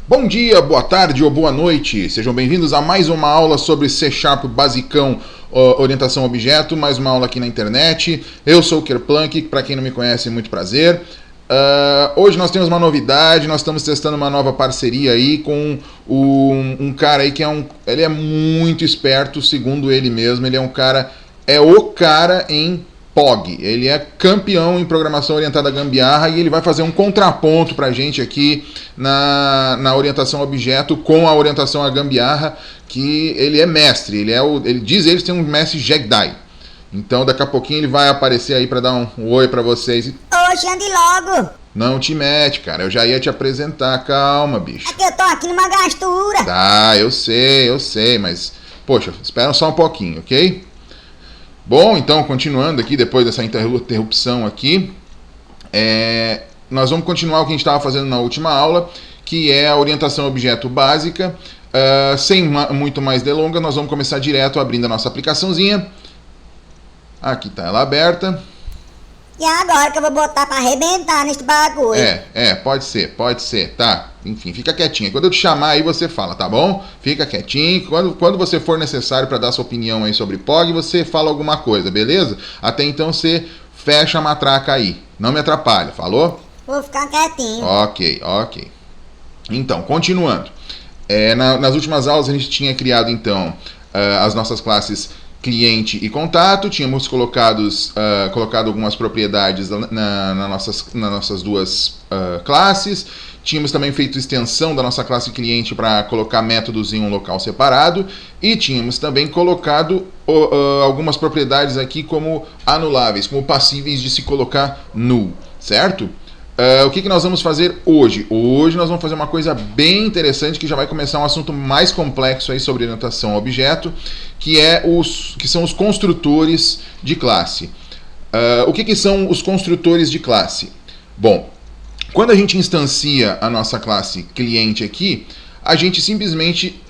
Bom dia, boa tarde ou boa noite. Sejam bem-vindos a mais uma aula sobre C# basicão, orientação a objeto, mais uma aula aqui na internet. Eu sou o Kerplunk, para quem não me conhece, muito prazer. Hoje nós temos uma novidade, nós estamos testando uma nova parceria aí com um cara aí que ele é muito esperto, segundo ele mesmo. Ele é o cara em POG. Ele é campeão em programação orientada a gambiarra e ele vai fazer um contraponto pra gente aqui na orientação a objeto com a orientação a gambiarra, que ele é mestre. Ele diz ele tem um mestre Jedi. Então daqui a pouquinho ele vai aparecer aí pra dar um oi pra vocês. Oxe, ande logo! Não te mete, cara. Eu já ia te apresentar. Calma, bicho. É que eu tô aqui numa gastura. Tá, eu sei, mas... Poxa, espera só um pouquinho, ok? Bom, então, continuando aqui, depois dessa interrupção aqui, nós vamos continuar o que a gente estava fazendo na última aula, que é a orientação a objeto básica. Sem muito mais delongas, nós vamos começar direto abrindo a nossa aplicaçãozinha. Aqui está ela aberta. E agora que eu vou botar pra arrebentar nesse bagulho? Pode ser, tá? Enfim, fica quietinho. Quando eu te chamar aí, você fala, tá bom? Fica quietinho. Quando você for necessário para dar sua opinião aí sobre POG, você fala alguma coisa, beleza? Até então você fecha a matraca aí. Não me atrapalha, falou? Vou ficar quietinho. Ok. Então, continuando. Nas últimas aulas a gente tinha criado, então, as nossas classes cliente e contato, tínhamos colocado algumas propriedades nas nossas duas classes, tínhamos também feito extensão da nossa classe cliente para colocar métodos em um local separado, e tínhamos também colocado algumas propriedades aqui como anuláveis, como passíveis de se colocar null, certo? O que nós vamos fazer hoje? Hoje nós vamos fazer uma coisa bem interessante, que já vai começar um assunto mais complexo aí sobre orientação a objeto, que são os construtores de classe. O que são os construtores de classe? Bom, quando a gente instancia a nossa classe cliente aqui, a gente simplesmente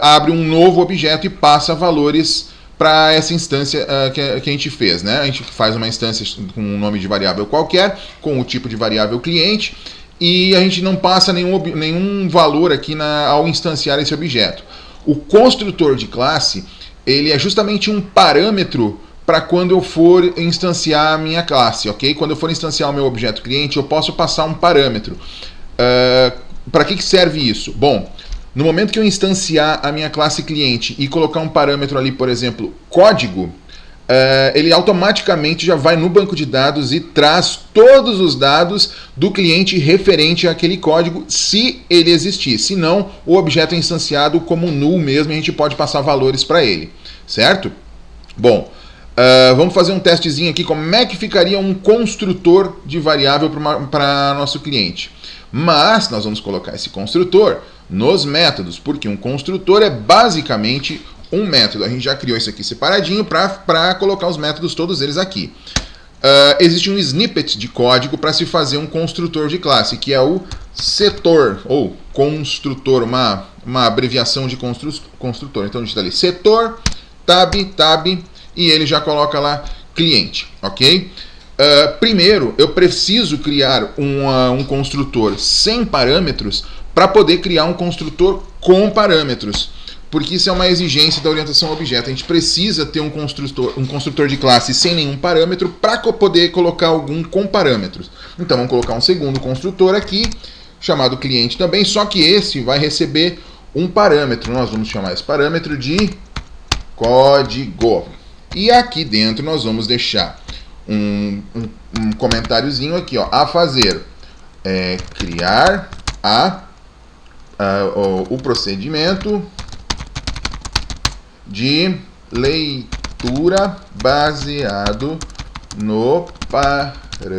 abre um novo objeto e passa valores para essa instância que a gente fez, né? A gente faz uma instância com um nome de variável qualquer, com o tipo de variável cliente, e a gente não passa nenhum valor aqui ao instanciar esse objeto. O construtor de classe, ele é justamente um parâmetro para quando eu for instanciar a minha classe, ok? Quando eu for instanciar o meu objeto cliente, eu posso passar um parâmetro. Para que serve isso? Bom, no momento que eu instanciar a minha classe cliente e colocar um parâmetro ali, por exemplo, código, ele automaticamente já vai no banco de dados e traz todos os dados do cliente referente àquele código, se ele existir. Se não, o objeto é instanciado como null mesmo e a gente pode passar valores para ele, certo? Bom, vamos fazer um testezinho aqui, como é que ficaria um construtor de variável para nosso cliente. Mas nós vamos colocar esse construtor nos métodos, porque um construtor é basicamente um método. A gente já criou isso aqui separadinho para colocar os métodos todos eles aqui. Existe um snippet de código para se fazer um construtor de classe, que é o setor, ou construtor, uma abreviação de construtor. Então a gente está ali, setor, tab, e ele já coloca lá cliente, ok? Primeiro, eu preciso criar um construtor sem parâmetros para poder criar um construtor com parâmetros, porque isso é uma exigência da orientação a objeto. A gente precisa ter um construtor de classe sem nenhum parâmetro para poder colocar algum com parâmetros. Então vamos colocar um segundo construtor aqui, chamado cliente também, só que esse vai receber um parâmetro. Nós vamos chamar esse parâmetro de código. E aqui dentro nós vamos deixar um comentáriozinho aqui, ó, a fazer criar o procedimento de leitura baseado no parâmetro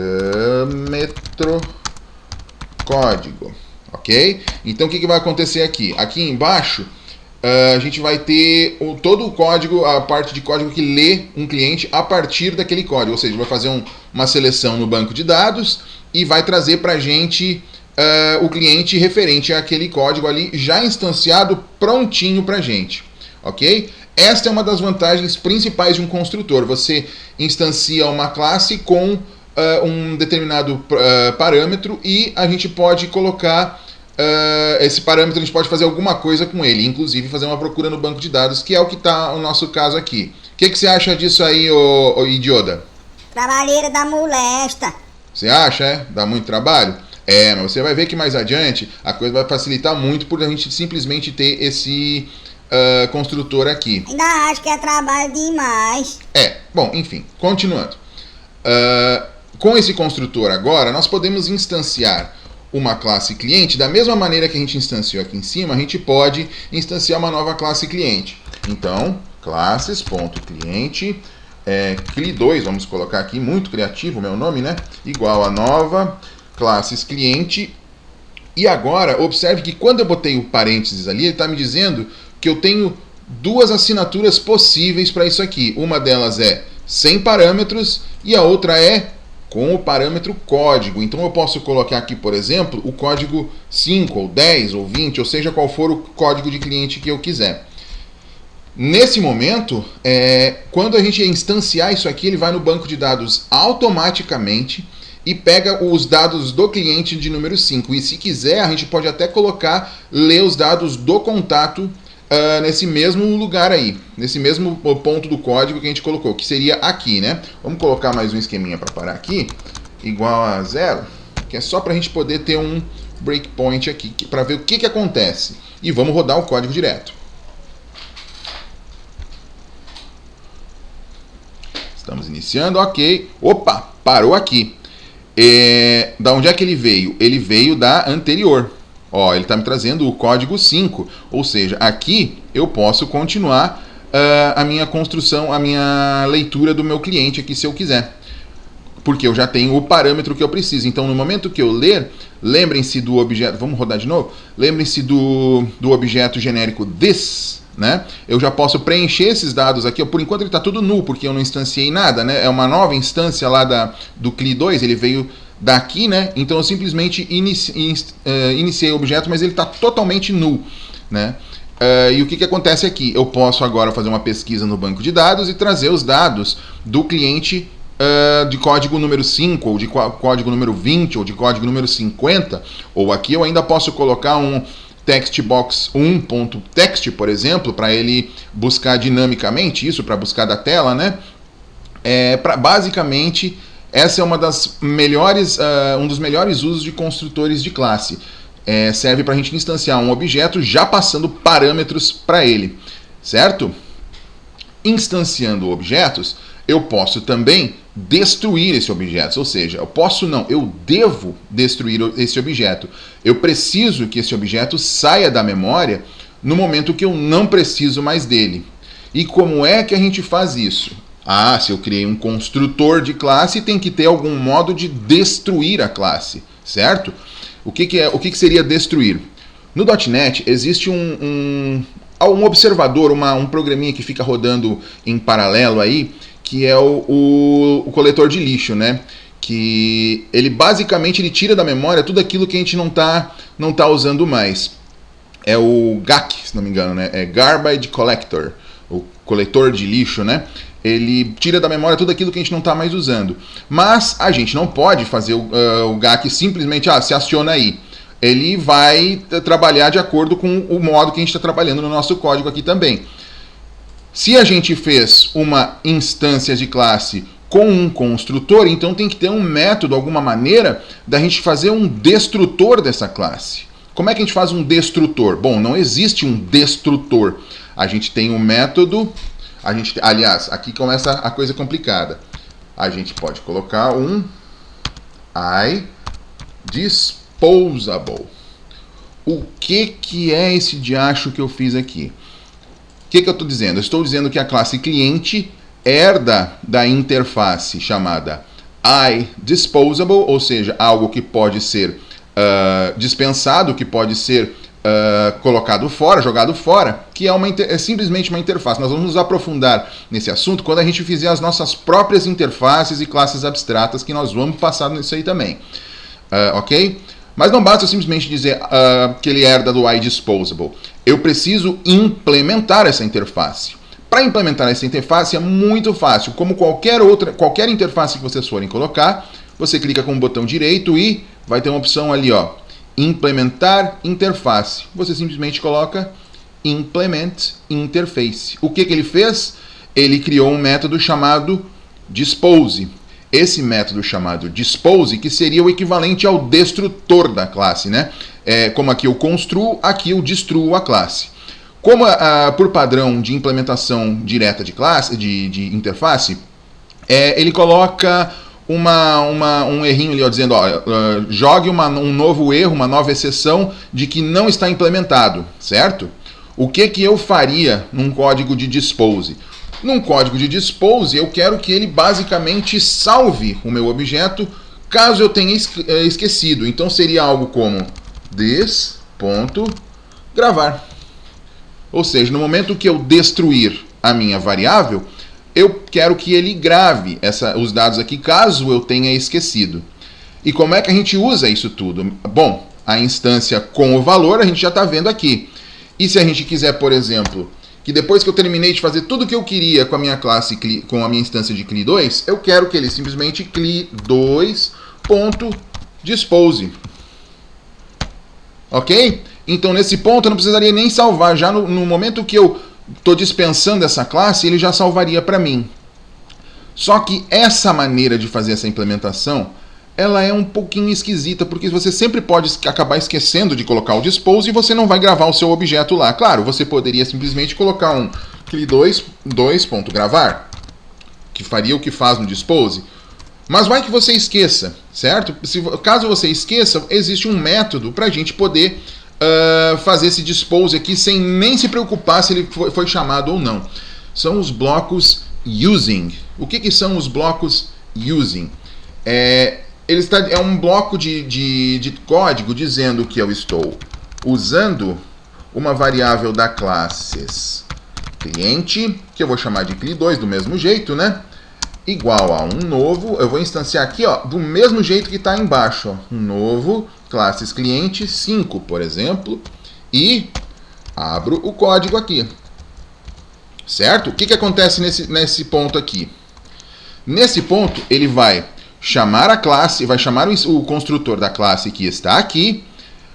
código, ok? Então o que vai acontecer aqui? Aqui embaixo a gente vai ter todo o código, a parte de código que lê um cliente a partir daquele código, ou seja, vai fazer uma seleção no banco de dados e vai trazer para a gente o cliente referente àquele código ali já instanciado, prontinho para a gente, ok? Esta é uma das vantagens principais de um construtor. Você instancia uma classe com um determinado parâmetro e a gente pode colocar esse parâmetro a gente pode fazer alguma coisa com ele, inclusive fazer uma procura no banco de dados, que é o que está no nosso caso aqui. O que você acha disso aí, ô Idioda? Trabalheira da molesta. Você acha, é? Dá muito trabalho? Mas você vai ver que mais adiante a coisa vai facilitar muito por a gente simplesmente ter esse construtor aqui. Ainda acho que é trabalho demais. Bom, enfim, continuando. Com esse construtor agora, nós podemos instanciar uma classe cliente, da mesma maneira que a gente instanciou aqui em cima, a gente pode instanciar uma nova classe cliente. Então, classes.cliente, cli2, vamos colocar aqui, muito criativo o meu nome, né? Igual a nova classes cliente. E agora, observe que quando eu botei o parênteses ali, ele está me dizendo que eu tenho duas assinaturas possíveis para isso aqui. Uma delas é sem parâmetros e a outra é com o parâmetro código. Então eu posso colocar aqui, por exemplo, o código 5, ou 10, ou 20, ou seja, qual for o código de cliente que eu quiser. Nesse momento, quando a gente instanciar isso aqui, ele vai no banco de dados automaticamente e pega os dados do cliente de número 5. E se quiser, a gente pode até ler os dados do contato nesse mesmo lugar aí, nesse mesmo ponto do código que a gente colocou, que seria aqui, né? Vamos colocar mais um esqueminha para parar aqui, igual a 0, que é só para a gente poder ter um breakpoint aqui, para ver o que acontece. E vamos rodar o código direto. Estamos iniciando, ok. Opa, parou aqui. Da onde é que ele veio? Ele veio da anterior. Ele está me trazendo o código 5, ou seja, aqui eu posso continuar a minha construção, a minha leitura do meu cliente aqui se eu quiser, porque eu já tenho o parâmetro que eu preciso. Então no momento que eu ler, lembrem-se do objeto, vamos rodar de novo? Lembrem-se do objeto genérico this, né? Eu já posso preencher esses dados aqui, por enquanto ele está tudo null, porque eu não instanciei nada, né? É uma nova instância lá do cli2, ele veio daqui, né? Então eu simplesmente iniciei o objeto, mas ele está totalmente null, né? E o que acontece aqui? Eu posso agora fazer uma pesquisa no banco de dados e trazer os dados do cliente de código número 5, ou de código número 20, ou de código número 50, ou aqui eu ainda posso colocar um textbox 1.text, por exemplo, para ele buscar dinamicamente isso, para buscar da tela, né? Basicamente, essa é uma das melhores, um dos melhores usos de construtores de classe. Serve para a gente instanciar um objeto já passando parâmetros para ele, certo? Instanciando objetos, eu posso também destruir esse objeto, ou seja, eu devo destruir esse objeto. Eu preciso que esse objeto saia da memória no momento que eu não preciso mais dele. E como é que a gente faz isso? Se eu criei um construtor de classe, tem que ter algum modo de destruir a classe, certo? O que seria destruir? No .NET existe um observador, um programinha que fica rodando em paralelo aí, que é o coletor de lixo, né? Que ele basicamente tira da memória tudo aquilo que a gente não tá usando mais. É o GAC, se não me engano, né? É Garbage Collector, o coletor de lixo, né? Ele tira da memória tudo aquilo que a gente não está mais usando. Mas a gente não pode fazer o GAC simplesmente, se aciona aí. Ele vai trabalhar de acordo com o modo que a gente está trabalhando no nosso código aqui também. Se a gente fez uma instância de classe com um construtor, então tem que ter um método, alguma maneira, da gente fazer um destrutor dessa classe. Como é que a gente faz um destrutor? Bom, não existe um destrutor. A gente tem um método... aliás, aqui começa a coisa complicada. A gente pode colocar um iDisposable. O que é esse diacho que eu fiz aqui? O que eu estou dizendo? Eu estou dizendo que a classe cliente herda da interface chamada iDisposable, ou seja, algo que pode ser dispensado, que pode ser colocado fora, jogado fora, que é simplesmente uma interface. Nós vamos nos aprofundar nesse assunto quando a gente fizer as nossas próprias interfaces e classes abstratas, que nós vamos passar nisso aí também. Ok? Mas não basta simplesmente dizer que ele herda do iDisposable. Eu preciso implementar essa interface. Para implementar essa interface é muito fácil. Como qualquer interface que vocês forem colocar, você clica com o botão direito e vai ter uma opção ali, ó, implementar interface. Você simplesmente coloca implement interface. O que ele fez? Ele criou um método chamado dispose. Esse método chamado dispose, que seria o equivalente ao destrutor da classe, né? Como aqui eu construo, aqui eu destruo a classe. Como por padrão de implementação direta de classe, de interface, ele coloca um errinho ali, ó, dizendo, jogue um novo erro, uma nova exceção de que não está implementado, certo? O que eu faria num código de dispose? Num código de dispose, eu quero que ele basicamente salve o meu objeto caso eu tenha esquecido. Então seria algo como this.gravar. Ou seja, no momento que eu destruir a minha variável, eu quero que ele grave os dados aqui caso eu tenha esquecido. E como é que a gente usa isso tudo? Bom, a instância com o valor a gente já está vendo aqui. E se a gente quiser, por exemplo, que depois que eu terminei de fazer tudo o que eu queria com a minha classe, com a minha instância de cli2, eu quero que ele simplesmente cli2.dispose. Ok? Então, nesse ponto, eu não precisaria nem salvar. Já no momento que eu estou dispensando essa classe, ele já salvaria para mim. Só que essa maneira de fazer essa implementação, ela é um pouquinho esquisita, porque você sempre pode acabar esquecendo de colocar o dispose e você não vai gravar o seu objeto lá. Claro, você poderia simplesmente colocar um cli2.gravar, que faria o que faz no dispose. Mas vai que você esqueça, certo? Caso você esqueça, existe um método para a gente poder fazer esse dispose aqui sem nem se preocupar se ele foi chamado ou não. São os blocos using. O que são os blocos using? É um bloco de código dizendo que eu estou usando uma variável da classes cliente, que eu vou chamar de cli2 do mesmo jeito, né? Igual a um novo, eu vou instanciar aqui, ó, do mesmo jeito que está embaixo, ó, um novo classes cliente 5, por exemplo, e abro o código aqui. Certo? O que acontece nesse ponto aqui? Nesse ponto, ele vai chamar a classe, vai chamar o construtor da classe que está aqui,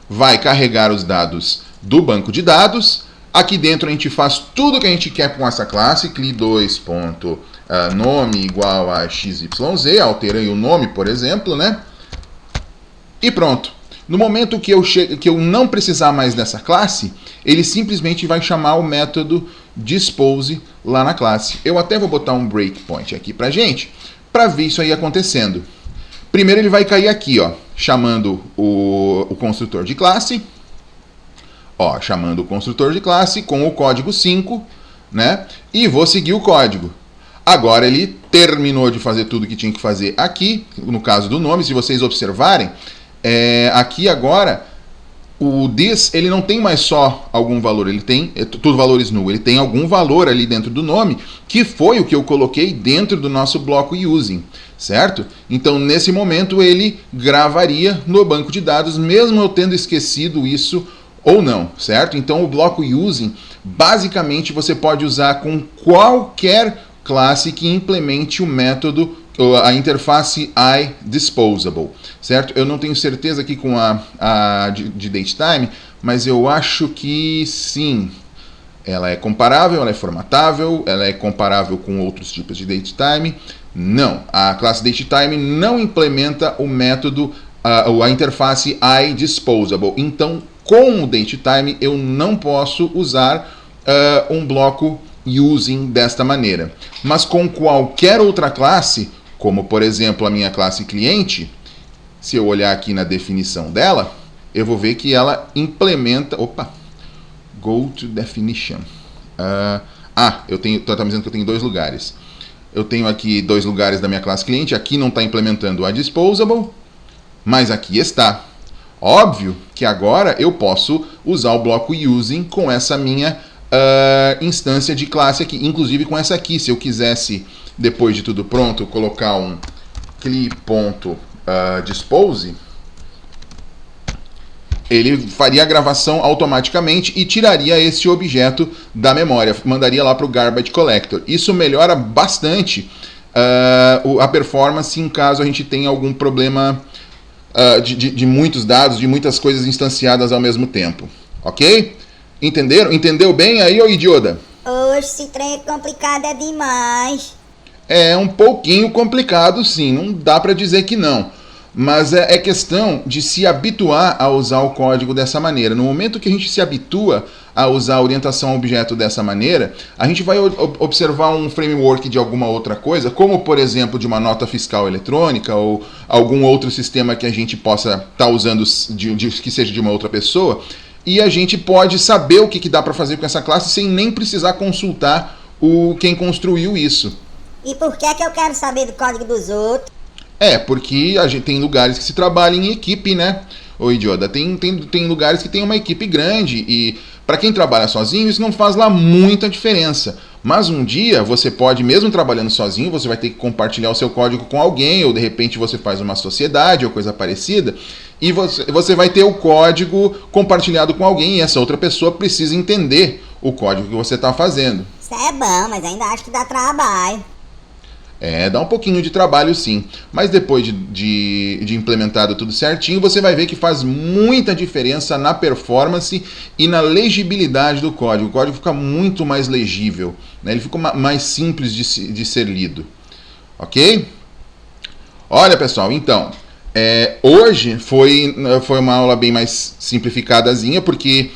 vai carregar os dados do banco de dados. Aqui dentro a gente faz tudo que a gente quer com essa classe, cli2.nome igual a xyz, alterei o nome, por exemplo, né? E pronto. No momento que eu não precisar mais dessa classe, ele simplesmente vai chamar o método dispose lá na classe. Eu até vou botar um breakpoint aqui pra gente, para ver isso aí acontecendo. Primeiro ele vai cair aqui, ó, chamando o construtor de classe, ó, chamando o construtor de classe com o código 5, né? E vou seguir o código. Agora ele terminou de fazer tudo que tinha que fazer aqui, no caso do nome, se vocês observarem, aqui agora o this ele não tem mais só algum valor, ele tem tudo valores null, ele tem algum valor ali dentro do nome, que foi o que eu coloquei dentro do nosso bloco using, certo? Então nesse momento ele gravaria no banco de dados, mesmo eu tendo esquecido isso ou não, certo? Então o bloco using, basicamente você pode usar com qualquer classe que implemente o método, a interface iDisposable, certo? Eu não tenho certeza aqui com a de datetime, mas eu acho que sim. Ela é comparável, ela é formatável, ela é comparável com outros tipos de datetime. Não, a classe datetime não implementa o método, a interface iDisposable. Então, com o datetime, eu não posso usar um bloco using desta maneira. Mas com qualquer outra classe, como por exemplo a minha classe cliente, se eu olhar aqui na definição dela, eu vou ver que ela implementa... Opa! Go to definition. Eu tenho... Tá me dizendo que eu tenho dois lugares. Eu tenho aqui dois lugares da minha classe cliente. Aqui não está implementando a disposable, mas aqui está. Óbvio que agora eu posso usar o bloco using com essa minha instância de classe aqui. Inclusive com essa aqui, se eu quisesse, depois de tudo pronto, colocar um cli.dispose, ele faria a gravação automaticamente e tiraria esse objeto da memória, mandaria lá para o garbage collector. Isso melhora bastante a performance em caso a gente tenha algum problema de muitos dados, de muitas coisas instanciadas ao mesmo tempo. Ok? Entenderam? Entendeu bem aí, ô idiota? Oxe, esse trem é complicado é demais. É um pouquinho complicado, sim. Não dá para dizer que não. Mas é questão de se habituar a usar o código dessa maneira. No momento que a gente se habitua a usar a orientação a objeto dessa maneira, a gente vai observar um framework de alguma outra coisa, como por exemplo de uma nota fiscal eletrônica ou algum outro sistema que a gente possa estar usando que seja de uma outra pessoa, e a gente pode saber o que dá para fazer com essa classe sem nem precisar consultar quem construiu isso. E por que é que eu quero saber do código dos outros? Porque a gente tem lugares que se trabalha em equipe, né? Ô idiota, tem lugares que tem uma equipe grande e para quem trabalha sozinho isso não faz lá muita diferença. Mas um dia você pode, mesmo trabalhando sozinho, você vai ter que compartilhar o seu código com alguém, ou de repente você faz uma sociedade ou coisa parecida, e você vai ter o código compartilhado com alguém e essa outra pessoa precisa entender o código que você está fazendo. Isso é bom, mas ainda acho que dá trabalho. Dá um pouquinho de trabalho sim, mas depois de implementado tudo certinho, você vai ver que faz muita diferença na performance e na legibilidade do código. O código fica muito mais legível, né? Ele fica mais simples de ser lido, ok? Olha pessoal, então, hoje foi uma aula bem mais simplificadazinha, porque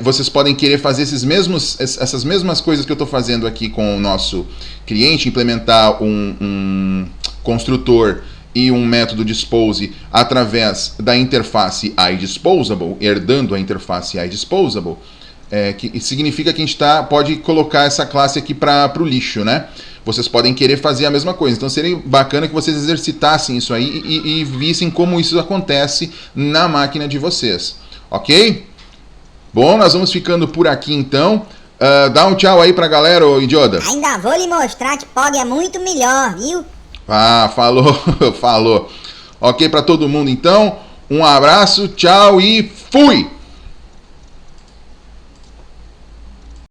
vocês podem querer fazer essas mesmas coisas que eu estou fazendo aqui com o nosso cliente, implementar um construtor e um método dispose através da interface iDisposable, herdando a interface iDisposable, que significa que a gente pode colocar essa classe aqui para o lixo, né? Vocês podem querer fazer a mesma coisa, então seria bacana que vocês exercitassem isso aí e vissem como isso acontece na máquina de vocês, ok? Bom, nós vamos ficando por aqui então. Dá um tchau aí pra galera, ô idiota. Ainda vou lhe mostrar que POG é muito melhor, viu? Falou, falou. Ok pra todo mundo então. Um abraço, tchau e fui!